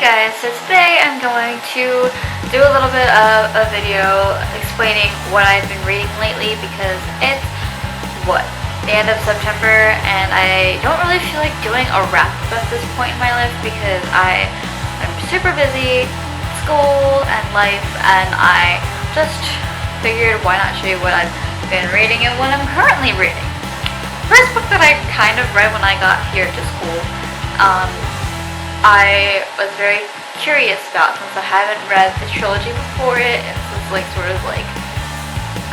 Hey guys, so today I'm going to do a little bit of a video explaining what I've been reading lately because it's, the end of September and I don't really feel like doing a wrap up at this point in my life because I'm super busy, school and life, and I just figured why not show you what I've been reading and what I'm currently reading. First book that I kind of read when I got here to school, I was very curious about since I haven't read the trilogy before it, and this is like sort of like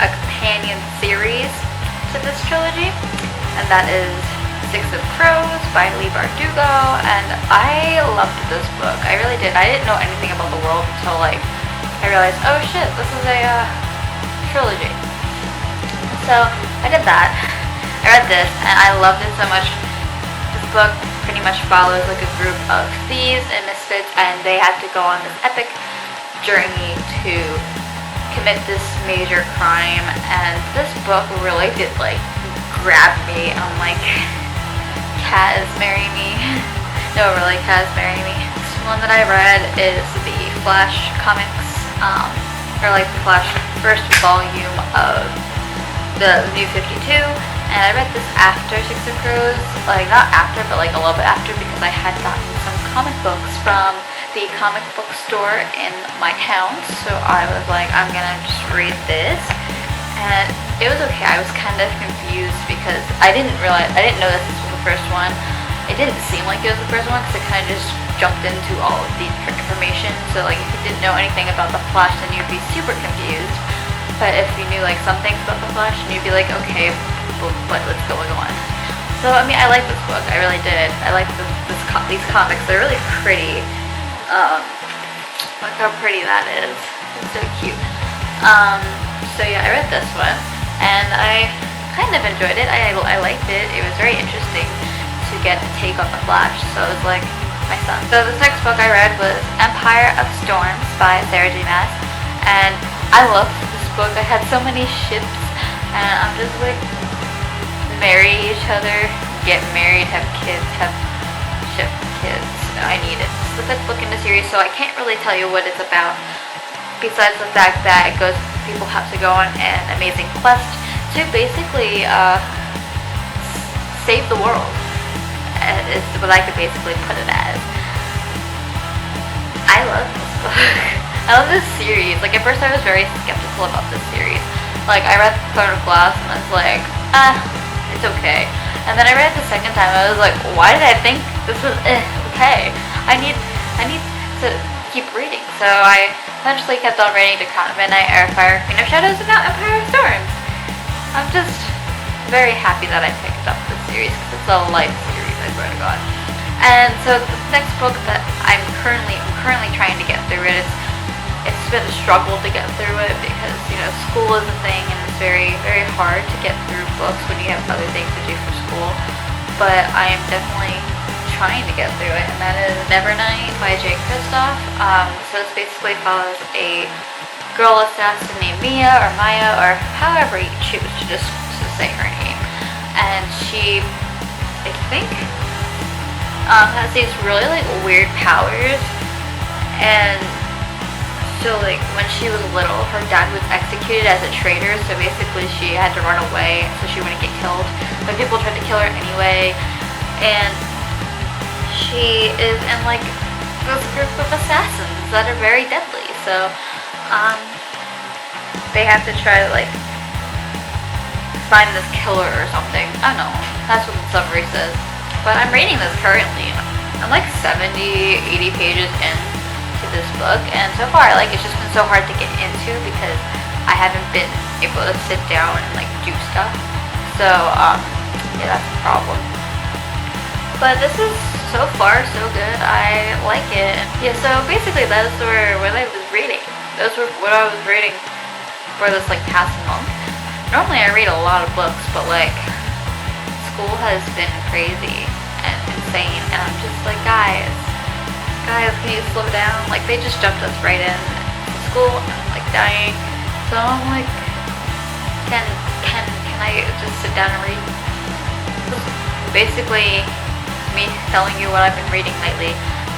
a companion series to this trilogy, and that is Six of Crows by Olivia, and I loved this book. I really did. I didn't know anything about the world until like I realized, oh shit, this is a trilogy. So I did that. I read this and I loved it so much. This book pretty much follows like a group of thieves and misfits, and they have to go on this epic journey to commit this major crime. And this book really did like grab me. I'm like, Kaz, marry me. No, really, Kaz, marry me. This one that I read is the Flash comics, or like the Flash first volume of the New 52. And I read this after Six of Crows, like not after, but like a little bit after, because I had gotten some comic books from the comic book store in my town. So I was like, I'm gonna just read this, and it was okay. I was kind of confused because I didn't know that this was the first one. It didn't seem like it was the first one because it kind of just jumped into all of the information. So like if you didn't know anything about the Flash, then you'd be super confused. But if you knew like some things about the Flash, then you'd be like, okay, what's going on? So I mean, I like this book. I really did. I like these comics. They're really pretty. Look how pretty that is. It's so cute. So yeah, I read this one and I kind of enjoyed it. I liked it. It was very interesting to get a take on the Flash. So it was like my son. So this next book I read was Empire of Storms by Sarah J. Maas, and I loved this book. I had so many ships, and I'm just like, marry each other, get married, have kids, have ship kids. I need it. It's the fifth book in the series, so I can't really tell you what it's about, besides the fact that people have to go on an amazing quest to basically save the world, is what I could basically put it as. I love this book. I love this series. Like at first I was very skeptical about this series. Like I read Throne of Glass and I was like, it's okay. And then I read it the second time. I was like, why did I think this was okay? I need to keep reading. So I eventually kept on reading Decana of Midnight, Airfire, Queen of Shadows, and now Empire of Storms. I'm just very happy that I picked up this series because it's a life series, I swear to God. And so the next book that I'm currently trying to get through it. It's been a struggle to get through it because, you know, school is a thing and it's very, very hard to get through books when you have other things to do for school. But I am definitely trying to get through it, and that is Nevernight by Jay Kristoff. So this basically follows a girl assassin named Mia or Maya, or however you choose to just to say her name. And she, I think, has these really like weird powers. And so like when she was little, her dad was executed as a traitor, so basically she had to run away so she wouldn't get killed. But people tried to kill her anyway, and she is in like this group of assassins that are very deadly. So they have to try to like find this killer or something. I don't know. That's what the summary says. But I'm reading this currently. I'm like 70, 80 pages in to this book, and so far like it's just been so hard to get into because I haven't been able to sit down and like do stuff. So yeah, that's a problem. But this is so far so good. I like it. Yeah, so basically those were what I was reading. Those were what I was reading for this like past month. Normally I read a lot of books, but like school has been crazy and insane, and I'm just like, guys, can you slow down? Like they just jumped us right in school and I'm like dying. So I'm like, can I just sit down and read? Basically me telling you what I've been reading lately,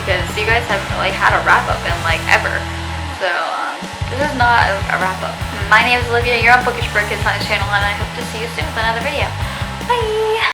because you guys haven't really had a wrap up in like ever. So this is not a wrap up. My name is Olivia. You're on Bookish Kids on this channel, and I hope to see you soon with another video. Bye.